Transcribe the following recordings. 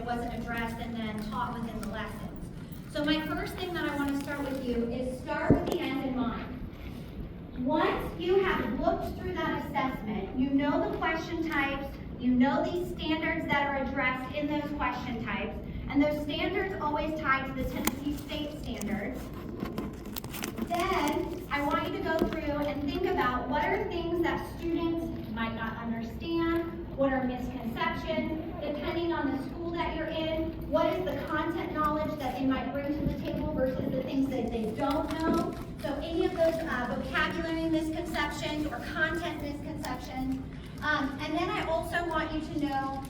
wasn't addressed and then taught within the lessons. So my first thing that I want to start with you is start with the end in mind. Once you have looked through that assessment, you know the question types, you know these standards that are addressed in those question types, and those standards always tie to the Tennessee State standards. Then I want you to go through and think about what are things that students might not understand, what are misconceptions, depending on the school that you're in, what is the content knowledge that they might bring to the table versus the things that they don't know. So any of those vocabulary misconceptions or content misconceptions. And then I also want you to know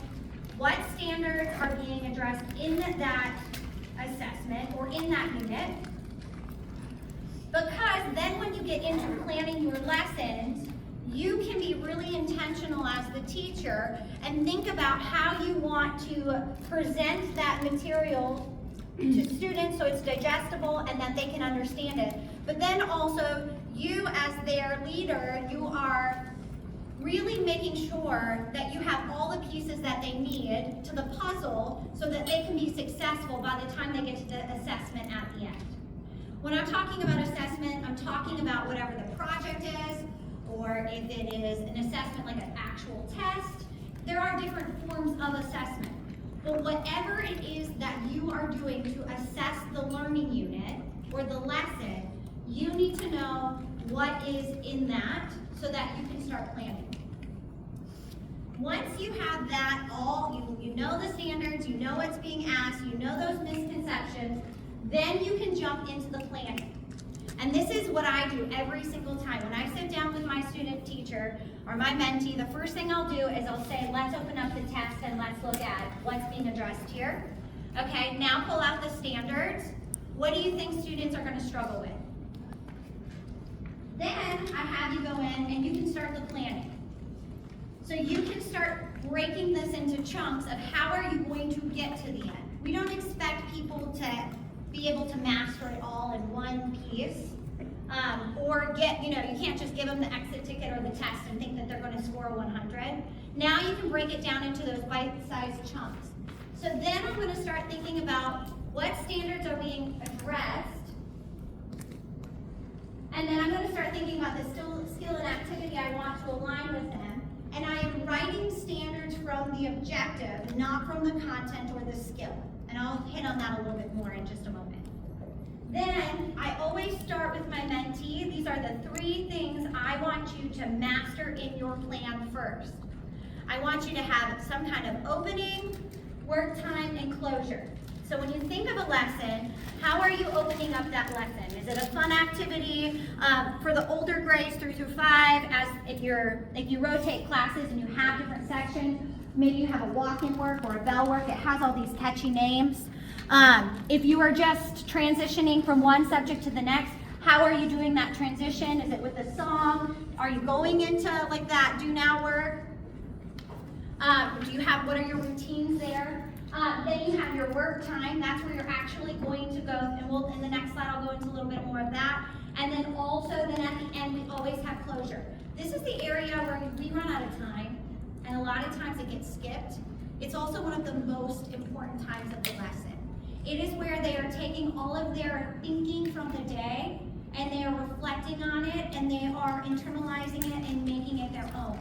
what standards are being addressed in that assessment or in that unit. Because then when you get into planning your lessons, you can be really intentional as the teacher and think about how you want to present that material to students so it's digestible and that they can understand it. But then also, you as their leader, you are really making sure that you have all the pieces that they need to the puzzle so that they can be successful by the time they get to the assessment at the end. When I'm talking about assessment, I'm talking about whatever the project is, or if it is an assessment like an actual test. There are different forms of assessment. But whatever it is that you are doing to assess the learning unit or the lesson, you need to know what is in that so that you can start planning. Once you have that all, you know the standards, you know what's being asked, you know those misconceptions, then you can jump into the planning. And this is what I do every single time. When I sit down with my student teacher or my mentee, the first thing I'll do is I'll say, let's open up the text and let's look at what's being addressed here. Okay, now pull out the standards. What do you think students are going to struggle with? Then I have you go in and you can start the planning. So you can start breaking this into chunks of how are you going to get to the end. We don't expect people to be able to master it all in one piece, or get, you can't just give them the exit ticket or the test and think that they're going to score a 100. Now you can break it down into those bite-sized chunks. So then I'm going to start thinking about what standards are being addressed, and then I'm going to start thinking about the skill and activity I want to align with them, and I am writing standards from the objective, not from the content or the skill. And I'll hit on that a little bit more in just a moment. Then I always start with my mentee. These are the 3 things I want you to master in your plan first. I want you to have some kind of opening, work time, and closure. So when you think of a lesson, how are you opening up that lesson? Is it a fun activity for the older grades 3 through 5? As if you rotate classes and you have different sections, maybe you have a walk-in work or a bell work. It has all these catchy names. If you are just transitioning from one subject to the next, how are you doing that transition? Is it with a song? Are you going into like that do now work? What are your routines there? Then you have your work time. That's where you're actually going to go, and in the next slide I'll go into a little bit more of that. And then also, then at the end, we always have closure. This is the area where we run out of time, and a lot of times it gets skipped. It's also one of the most important times of the lesson. It is where they are taking all of their thinking from the day, and they are reflecting on it, and they are internalizing it and making it their own.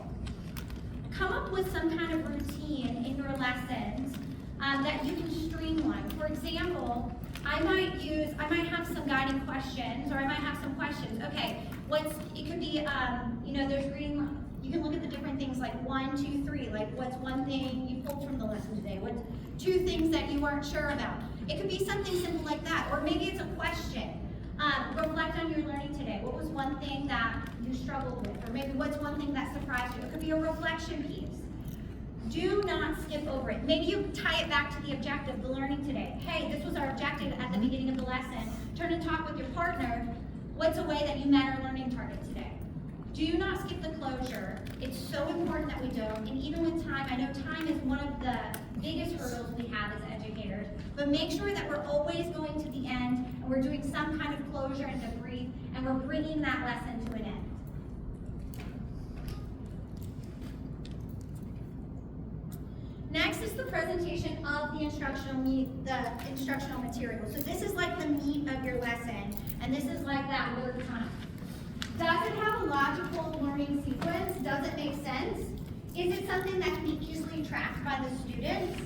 Come up with some kind of routine in your lessons that you can streamline. For example, I might have some guiding questions, or I might have some questions. Okay, it could be, there's reading. You can look at the different things like 1, 2, 3. Like, what's one thing you pulled from the lesson today? What's 2 things that you weren't sure about? It could be something simple like that, or maybe it's a question. Reflect on your learning today. What was one thing that you struggled with? Or maybe what's one thing that surprised you? It could be a reflection piece. Do not skip over it. Maybe you tie it back to the objective, the learning today. Hey, this was our objective at the beginning of the lesson. Turn and talk with your partner. What's a way that you met our learning target today? Do not skip the closure. It's so important that we don't. And even with time, I know time is one of the biggest hurdles we have as educators, but make sure that we're always going to the end and we're doing some kind of closure and debrief, and we're bringing that lesson to an end. Next is the presentation of the the instructional material. So this is like the meat of your lesson, and this is like that work time. Does it have a logical learning sequence? Does it make sense? Is it something that can be easily tracked by the students?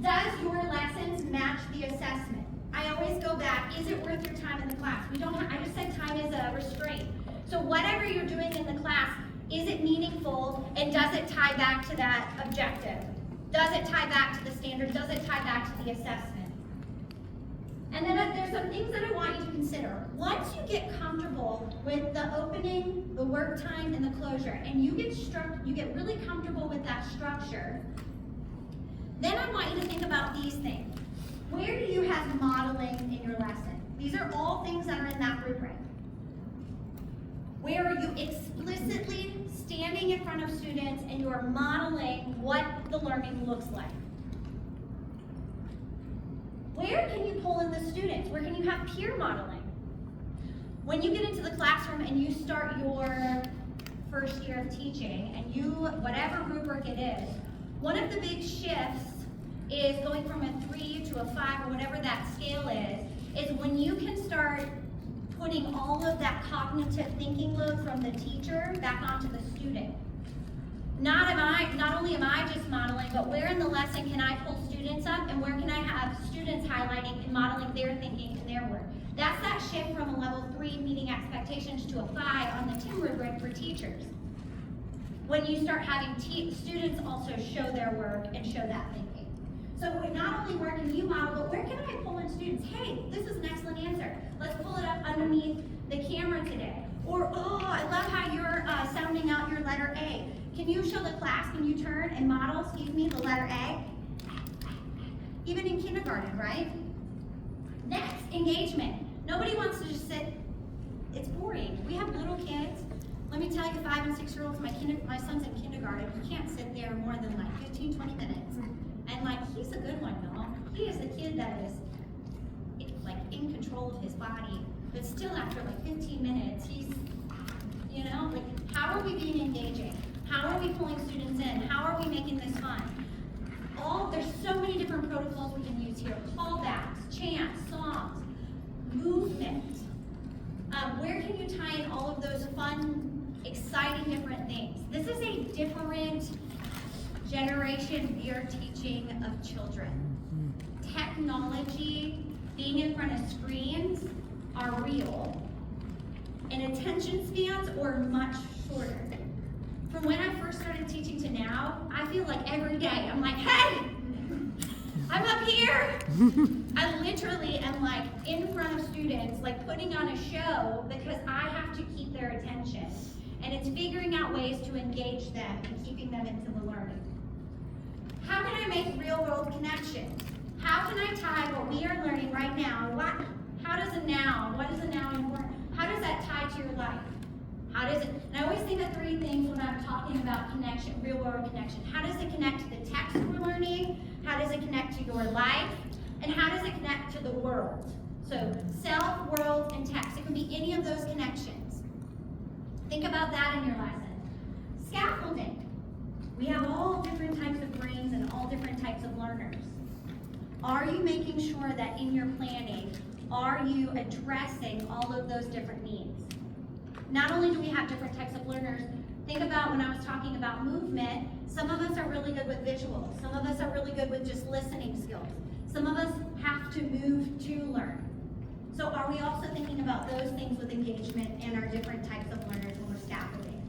Does your lessons match the assessment? I always go back, is it worth your time in the class? I just said time is a restraint. So whatever you're doing in the class, is it meaningful, and does it tie back to that objective? Does it tie back to the standard? Does it tie back to the assessment? And then there's some things that I want you to consider. Once you get comfortable with the opening, the work time, and the closure, and you get really comfortable with that structure, then I want you to think about these things. Where do you have modeling in your lesson? These are all things that are in that rubric. Where are you explicitly standing in front of students and you are modeling what the learning looks like? Where can you pull in the students? Where can you have peer modeling? When you get into the classroom and you start your first year of teaching, and whatever rubric it is, one of the big shifts is going from a 3 to a 5 or whatever that scale is when you can start putting all of that cognitive thinking load from the teacher back onto the student. Not only am I just modeling, but where in the lesson can I pull students up, and where can I have students highlighting and modeling their thinking and their work? That's that shift from a level 3 meeting expectations to a 5 on the TIM rubric for teachers. When you start having students also show their work and show that thinking. So not only where can you model, but where can I pull in students? Hey, this is an excellent answer. Let's pull it up underneath the camera today. Or, oh, I love how you're sounding out your letter A. Can you show the class, can you turn and model, the letter A? Even in kindergarten, right? Next, engagement. Nobody wants to just sit. It's boring. We have little kids. Let me tell you, 5 and 6-year-olds, my son's in kindergarten. He can't sit there more than like 15, 20 minutes. And he's a good one, y'all. He is the kid that is in control of his body, but still after 15 minutes, he's, how are we being engaging? How are we pulling students in? How are we making this fun? There's so many different protocols we can use here. Callbacks, chants, songs, movement. Where can you tie in all of those fun, exciting different things? This is a different generation we are teaching of children. Technology, being in front of screens are real, and attention spans are much shorter. From when I first started teaching to now, I feel like every day I'm like, hey, I'm up here. I literally am in front of students, putting on a show because I have to keep their attention. And it's figuring out ways to engage them and keeping them into the learning. How can I make real world connections? How can I tie what we are learning right now? What is a noun important? How does that tie to your life? And I always think of 3 things when I'm talking about connection, real world connection. How does it connect to the text we're learning? How does it connect to your life? And how does it connect to the world? So self, world, and text. It can be any of those connections. Think about that in your lesson. Scaffolding. We have all different types of brains and all different types of learners. Are you making sure that in your planning, are you addressing all of those different needs? Not only do we have different types of learners, think about when I was talking about movement, some of us are really good with visuals. Some of us are really good with just listening skills. Some of us have to move to learn. So are we also thinking about those things with engagement and our different types of learners when we're scaffolding?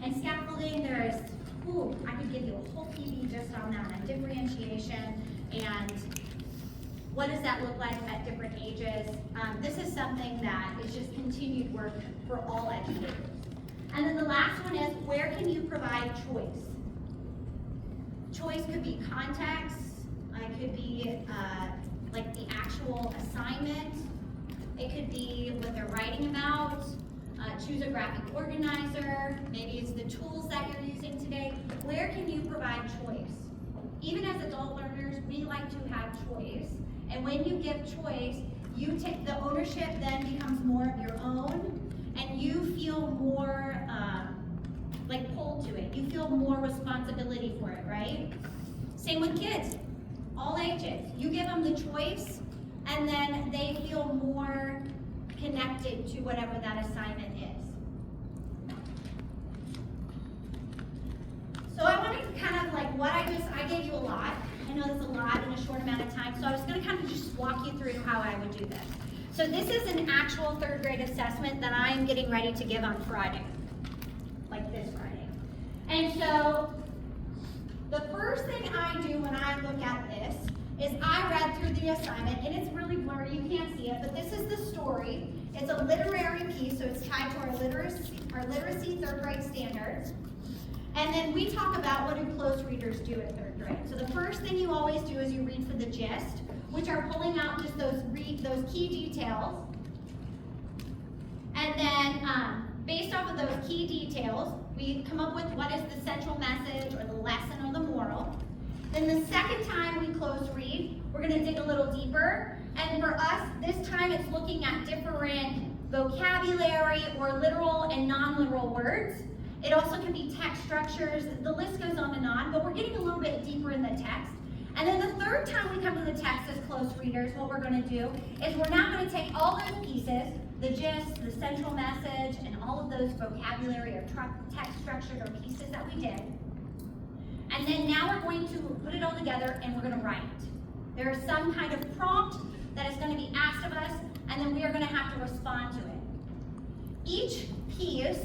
And scaffolding, I could give you a whole PD just on that, on differentiation and what does that look like at different ages. This is something that is just continued work for all educators. And then the last one is, where can you provide choice? Choice could be context, it could be the actual assignment, it could be what they're writing about. Choose a graphic organizer, maybe it's the tools that you're using today. Where can you provide choice? Even as adult learners, we like to have choice. And when you give choice, you take the ownership then becomes more of your own, and you feel more pulled to it. You feel more responsibility for it, right? Same with kids. all ages. You give them the choice, and then they feel more connected to whatever that assignment is. So I wanted to kind of like I gave you a lot. I know there's a lot in a short amount of time, so I was going to kind of just walk you through how I would do this. So this is an actual third grade assessment that I am getting ready to give on Friday, like this Friday. And so the first thing I do when I look at this is I read through the assignment, and it's really blurry, you can't see it, but this is the story. It's a literary piece, so it's tied to our literacy third grade standards. And then we talk about what do close readers do in third grade. So the first thing you always do is you read for the gist, which are pulling out just those key details. And then based off of those key details, we come up with what is the central message or the lesson or the moral. Then the second time we close read, we're going to dig a little deeper. And for us, this time it's looking at different vocabulary or literal and non-literal words. It also can be text structures. The list goes on, but we're getting a little bit deeper in the text. And then the third time we come to the text as close readers, what we're going to do is we're now going to take all those pieces, the gist, the central message, and all of those vocabulary or text structures or pieces that we did. And then now we're going to put it all together and we're going to write. There is some kind of prompt that is going to be asked of us, and then we are going to have to respond to it. Each piece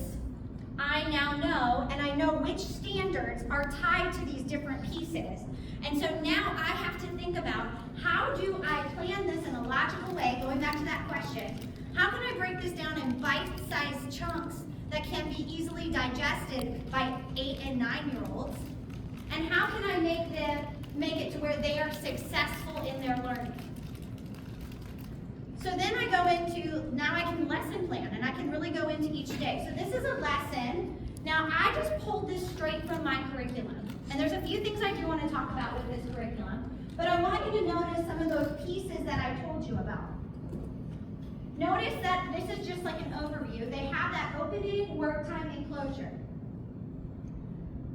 I now know, and I know which standards are tied to these different pieces. And so now I have to think about, how do I plan this in a logical way, going back to that question, how can I break this down in bite-sized chunks that can be easily digested by 8 and 9-year-olds? And how can I make it to where they are successful in their learning? So then I go into, now I can lesson plan, and I can really go into each day. So this is a lesson. Now I just pulled this straight from my curriculum. And there's a few things I do want to talk about with this curriculum. But I want you to notice some of those pieces that I told you about. Notice that this is just like an overview. They have that opening, work time, and closure.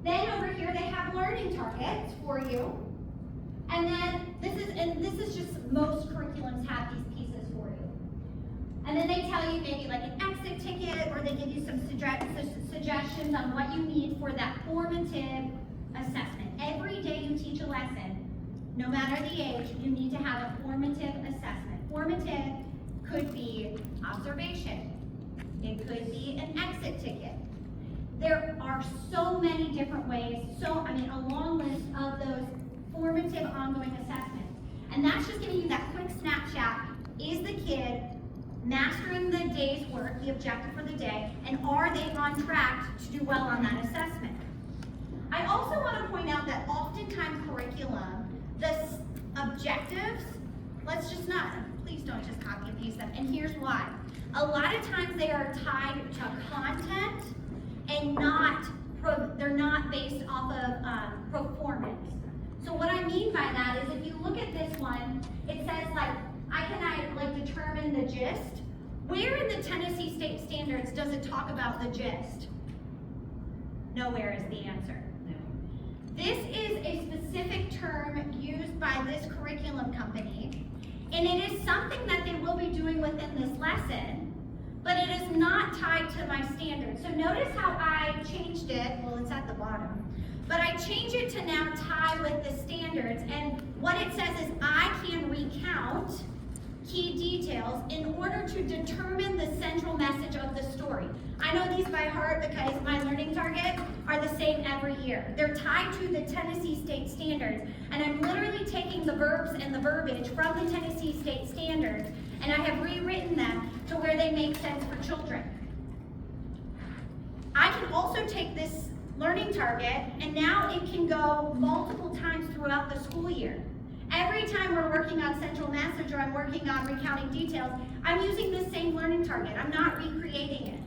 Then over here they have learning targets for you. And then this is just most curriculums have these pieces for you. And then they tell you maybe like an exit ticket, or they give you some suggestions on what you need for that formative assessment. Every day you teach a lesson, no matter the age, you need to have a formative assessment. Formative could be observation. It could be an exit ticket. There are so many different ways, a long list of those formative ongoing assessments. And that's just giving you that quick snapshot. Is the kid mastering the day's work, the objective for the day, and are they on track to do well on that assessment? I also want to point out that oftentimes curriculum, the objectives, please don't just copy and paste them, and here's why. A lot of times they are tied to content and they're not based off of performance. So what I mean by that is if you look at this one, it says determine the gist. Where in the Tennessee State Standards does it talk about the gist? Nowhere is the answer. This is a specific term used by this curriculum company, and it is something that they will be doing within this lesson, but it is not tied to my standards. So notice how I changed it. Well, it's at the bottom. But I change it to now tie with the standards, and what it says is I can recount key details in order to determine the central message of the story. I know these by heart because my learning targets are the same every year. They're tied to the Tennessee State Standards, and I'm literally taking the verbs and the verbiage from the Tennessee State Standards, and I have rewritten them to where they make sense for children. I can also take this learning target, and now it can go multiple times throughout the school year. Every time we're working on central message or I'm working on recounting details, I'm using the same learning target. I'm not recreating it.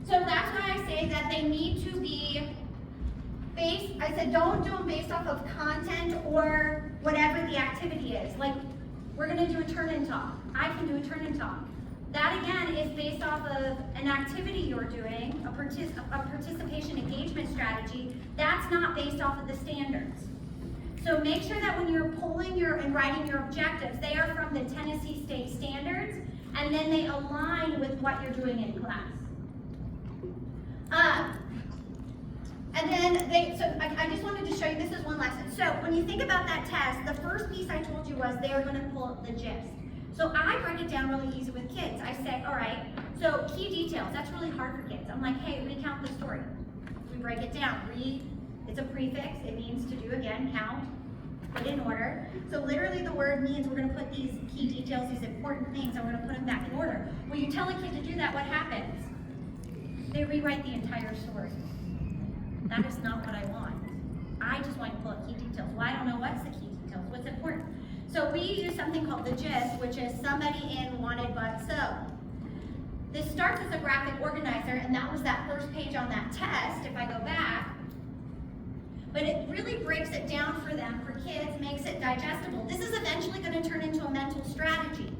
So that's why I say that they need to be based, I said don't do them based off of content or whatever the activity is. Like, we're gonna do a turn and talk. I can do a turn and talk. That again is based off of an activity you're doing, a participation engagement strategy. That's not based off of the standards. So make sure that when you're pulling and writing your objectives, they are from the Tennessee State Standards, and then they align with what you're doing in class. And then so I just wanted to show you, this is one lesson. So when you think about that test, the first piece I told you was they are going to pull up the gist. So I break it down really easy with kids. I say, all right, so key details, that's really hard for kids. I'm like, hey, recount the story. We break it down. Read, it's a prefix. It means to do again, count, put in order. So literally the word means we're going to put these key details, these important things, and we're going to put them back in order. When you tell a kid to do that, what happens? They rewrite the entire story. That is not what I want. I just want to pull up key details. Well, I don't know what's the key details, what's important. So we use something called the gist, which is somebody in wanted but so. This starts as a graphic organizer, and that was that first page on that test, if I go back. But it really breaks it down for them, for kids, makes it digestible. This is eventually going to turn into a mental strategy.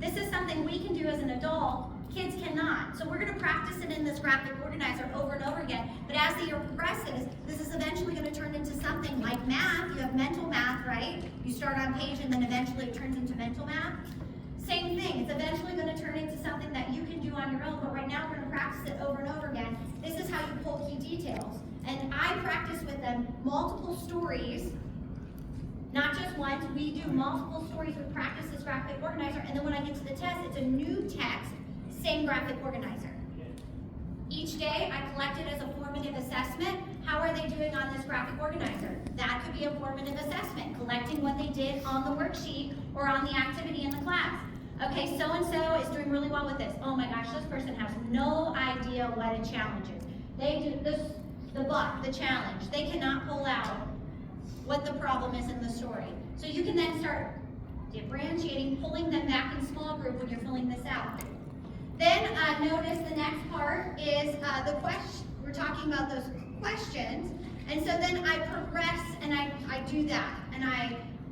This is something we can do as an adult, kids cannot. So we're going to practice it in this graphic organizer over and over again. But as the year progresses, this is eventually going to turn into something like math. You have mental math, right? You start on page and then eventually it turns into mental math. Same thing, it's eventually going to turn into something that you can do on your own, but right now we're going to practice it over and over again. This is how you pull key details. And I practice with them multiple stories, not just once. We do multiple stories with practice this graphic organizer, and then when I get to the test, it's a new text, same graphic organizer. Each day, I collect it as a formative assessment. How are they doing on this graphic organizer? That could be a formative assessment, collecting what they did on the worksheet or on the activity in the class. Okay, so-and-so is doing really well with this. Oh my gosh, this person has no idea what a challenge is. They do this, the challenge. They cannot pull out what the problem is in the story. So you can then start differentiating, pulling them back in small group when you're filling this out. Then notice the next part is the question. We're talking about those questions. And so then I progress and I do that. And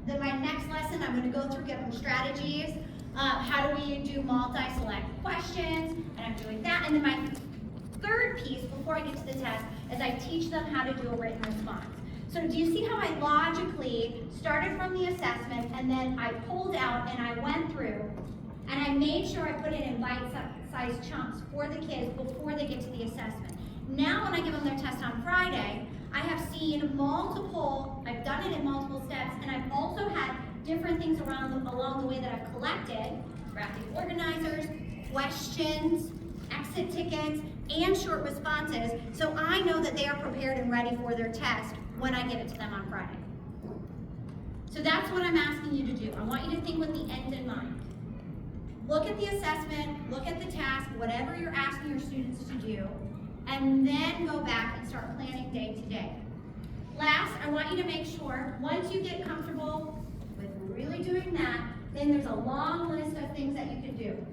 then my next lesson, I'm going to go through, give them strategies. How do we do multi-select questions? And I'm doing that. And then my third piece before I get to the test is I teach them how to do a written response. So do you see how I logically started from the assessment and then I pulled out and I went through and I made sure I put it in bite-sized chunks for the kids before they get to the assessment. Now when I give them their test on Friday, I have seen I've done it in multiple steps, and I've also had different things along the way that I've collected, graphic organizers, questions, exit tickets, and short responses, so I know that they are prepared and ready for their test when I give it to them on Friday. So that's what I'm asking you to do. I want you to think with the end in mind. Look at the assessment, look at the task, whatever you're asking your students to do, and then go back and start planning day to day. Last, I want you to make sure, once you get comfortable with really doing that, then there's a long list of things that you can do.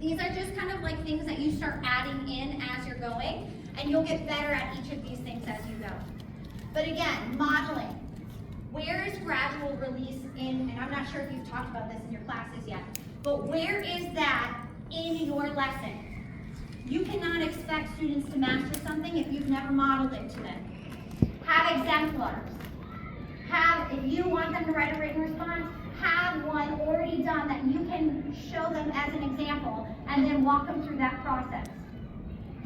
These are just kind of like things that you start adding in as you're going, and you'll get better at each of these things as you go. But again, modeling. Where is gradual release in, and I'm not sure if you've talked about this in your classes yet, but where is that in your lesson? You cannot expect students to master something if you've never modeled it to them. Have exemplars. If you want them to write a written response, have one already done that you can show them as an example and then walk them through that process.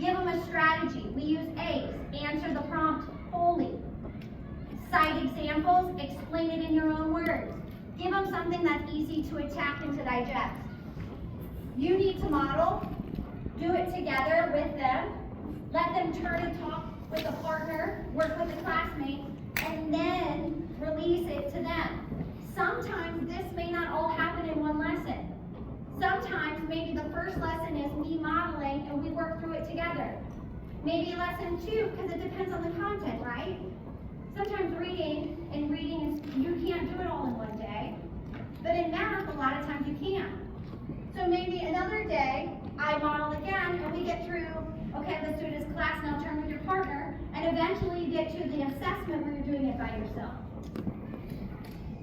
Give them a strategy. We use A's. Answer the prompt fully. Cite examples. Explain it in your own words. Give them something that's easy to attack and to digest. You need to model. Do it together with them. Let them turn and talk with a partner, work with a classmate, and then release it to them. Sometimes this may not all happen in one lesson. Sometimes maybe the first lesson is me modeling and we work through it together. Maybe lesson 2, because it depends on the content, right? Sometimes reading you can't do it all in one day. But in math, a lot of times you can. So maybe another day, I model again, and we get through, okay, let's do it as class, now turn with your partner, and eventually you get to the assessment where you're doing it by yourself.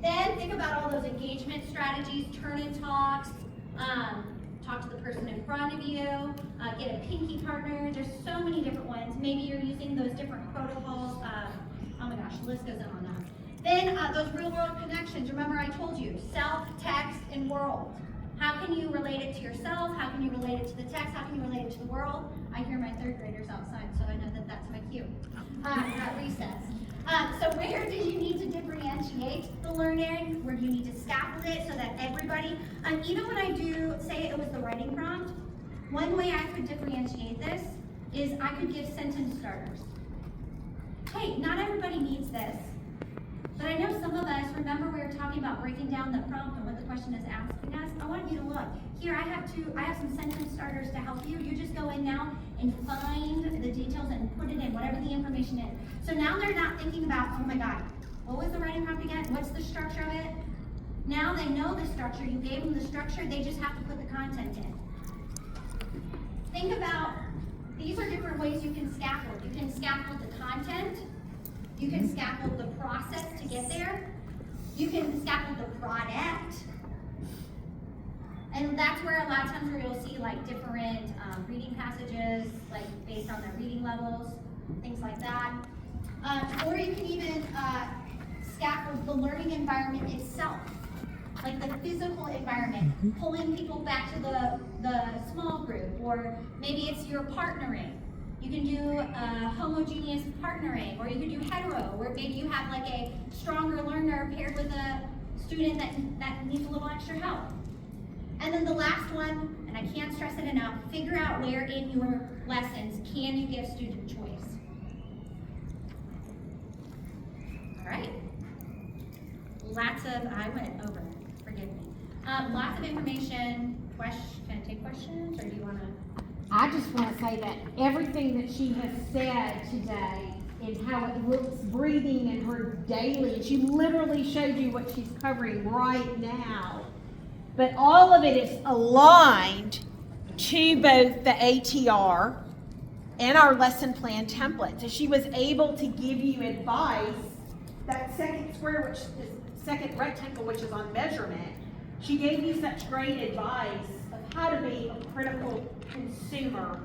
Then think about all those engagement strategies, turn and talks, talk to the person in front of you, get a pinky partner. There's so many different ones. Maybe you're using those different protocols. Oh my gosh, the list goes on and on. Then those real world connections. Remember I told you, self, text, and world. How can you relate it to yourself? How can you relate it to the text? How can you relate it to the world? I hear my third graders outside, so I know that that's my cue at recess. So where do you need to differentiate the learning? Where do you need to scaffold it so that everybody, even when I do, say it was the writing prompt, one way I could differentiate this is I could give sentence starters. Hey, not everybody needs this, but I know some of us, remember we were talking about breaking down the prompt and what the question is asking us? I want you to look. Here I have some sentence starters to help you. You just go in now and find the details and put it in, whatever the information is. So now they're not thinking about, oh my God, what was the writing prompt again? What's the structure of it? Now they know the structure. You gave them the structure, they just have to put the content in. Think about, these are different ways you can scaffold. You can scaffold the content. You can scaffold the process to get there. You can scaffold the product. And that's where a lot of times where you'll see like different reading passages, like based on their reading levels, things like that. Or you can even scaffold the learning environment itself, like the physical environment, pulling people back to the small group, or maybe it's your partnering. You can do homogeneous partnering, or you can do hetero, where maybe you have like a stronger learner paired with a student that needs a little extra help. And then the last one, and I can't stress it enough, figure out where in your lessons can you give student choice. All right. I went over, forgive me. Lots of information. Can I take questions, or do you want to? I just want to say that everything that she has said today and how it looks breathing in her daily, and she literally showed you what she's covering right now. But all of it is aligned to both the ATR and our lesson plan template. So she was able to give you advice. That second square, which is second rectangle, which is on measurement, she gave you such great advice of how to be a critical consumer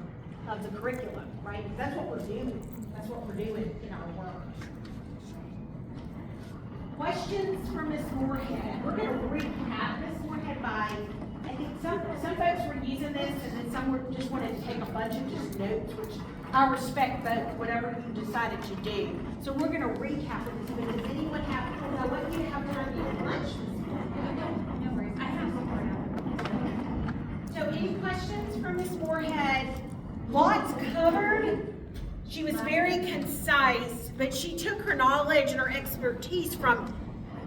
of the curriculum, right? Because that's what we're doing. That's what we're doing in our work. Questions for Ms. Moorhead. We're going to recap Ms. Moorhead by, I think some folks were using this and then some were just wanted to take a bunch of just notes, which I respect both, whatever you decided to do. So we're going to recap it. Does anyone have, what do you have for your lunch this morning? No worries. I have some more now. So any questions for Ms. Moorhead? Lots covered. She was very concise, but she took her knowledge and her expertise from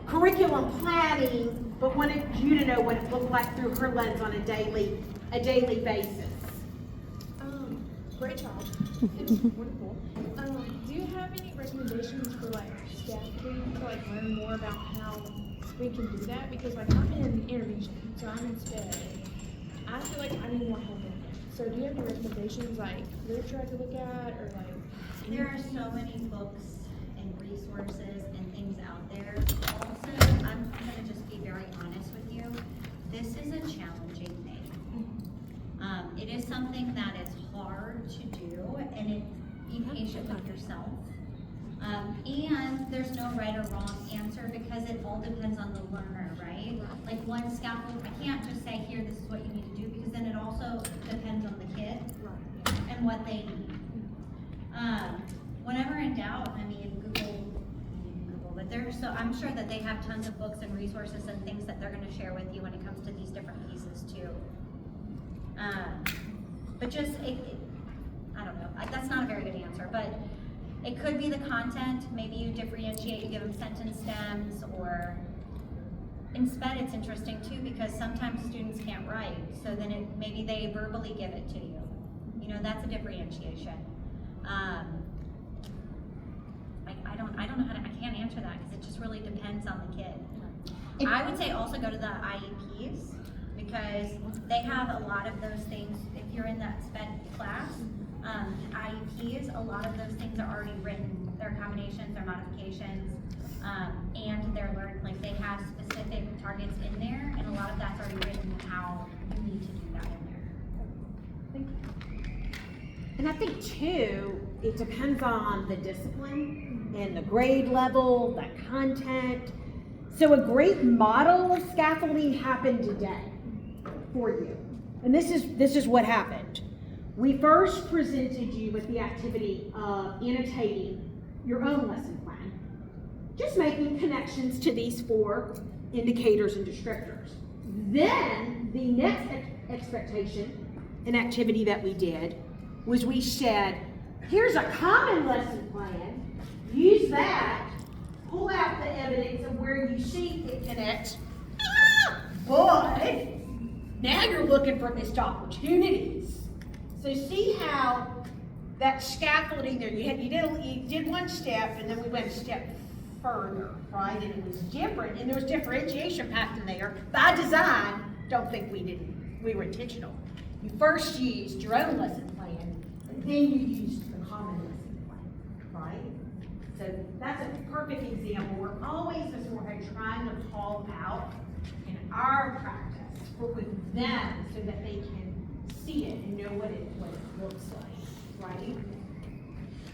curriculum planning, but wanted you to know what it looked like through her lens on a daily basis. Great job. It's wonderful. Do you have any recommendations for like scaffolding to like learn more about how we can do that? Because like I'm in intervention, so I'm in SPED. I feel like I need more help in it. So do you have any recommendations like literature I could look at, or like? There are so many books and resources and things out there. Also, I'm going to just be very honest with you. This is a challenging thing. It is something that is hard to do, and be patient with yourself. And there's no right or wrong answer because it all depends on the learner, right? Like one scaffold, I can't just say, here, this is what you need to do, because then it also depends on the kid and what they need. Whenever in doubt, I mean, Google, but I'm sure that they have tons of books and resources and things that they're going to share with you when it comes to these different pieces too. But just, I don't know, that's not a very good answer, but it could be the content. Maybe you differentiate, you give them sentence stems, or in SPED it's interesting too because sometimes students can't write, so then maybe they verbally give it to you. You know, that's a differentiation. I don't know how to, I can't answer that because it just really depends on the kid. I would say also go to the IEPs because they have a lot of those things. If you're in that SPED class, IEPs, a lot of those things are already written. Their accommodations, their modifications, and their like they have specific targets in there, and a lot of that's already written how you need to do that in there. Thank you. And I think too, it depends on the discipline. and the grade level, the content. So a great model of scaffolding happened today for you. And this is what happened. We first presented you with the activity of annotating your own lesson plan, just making connections to these 4 indicators and descriptors. Then the next expectation and activity that we did was we said, here's a common lesson plan, use that, pull out the evidence of where you see it connects, but now you're looking for missed opportunities. So see how that scaffolding there, you did one step and then we went a step further, right? And it was different and there was differentiation pattern there. By design, don't think we were intentional. You first used your own lesson plan and then you used the common lesson plan, right? So that's a perfect example. We're always as we're trying to call out in our practice with them so that they can see it and know what it looks like, right?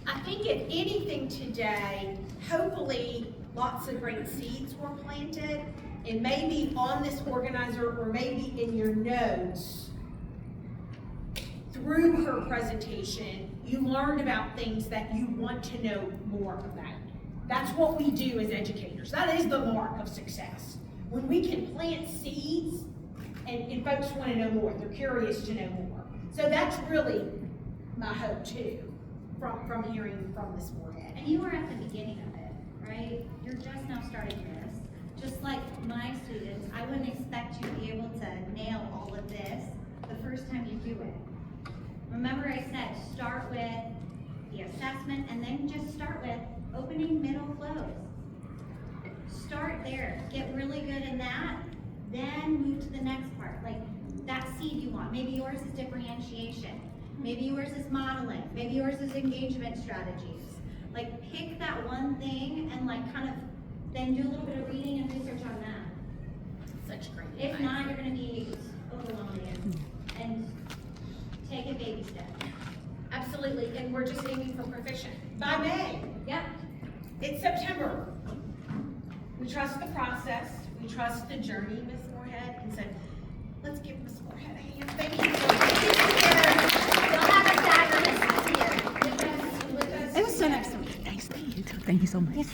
I think if anything today, hopefully lots of great seeds were planted, and maybe on this organizer or maybe in your notes, through her presentation, you learned about things that you want to know more about. That's what we do as educators. That is the mark of success. When we can plant seeds and folks want to know more, they're curious to know more. So that's really my hope too, from hearing from this morning. And you were at the beginning of it, right? You're just now starting this. Just like my students, I wouldn't expect you to be able to nail all of this the first time you do it. Remember I said, start with the assessment and then just start with opening, middle, close. Start there, get really good in that, then move to the next part. Like that seed you want. Maybe yours is differentiation. Maybe yours is modeling. Maybe yours is engagement strategies. Like pick that one thing and like kind of then do a little bit of reading and research on that. Such great If advice. not, you're gonna be overwhelmed and take a baby step. Absolutely, and we're just aiming for proficient. By May, Yep. it's September. We trust the process, we trust the journey, Ms. Moorhead, and so let's give Ms. Moorhead a hand. Thank you for being here. You'll have a fabulous year with us. It was so nice to meet you. Thanks. Thank you so much.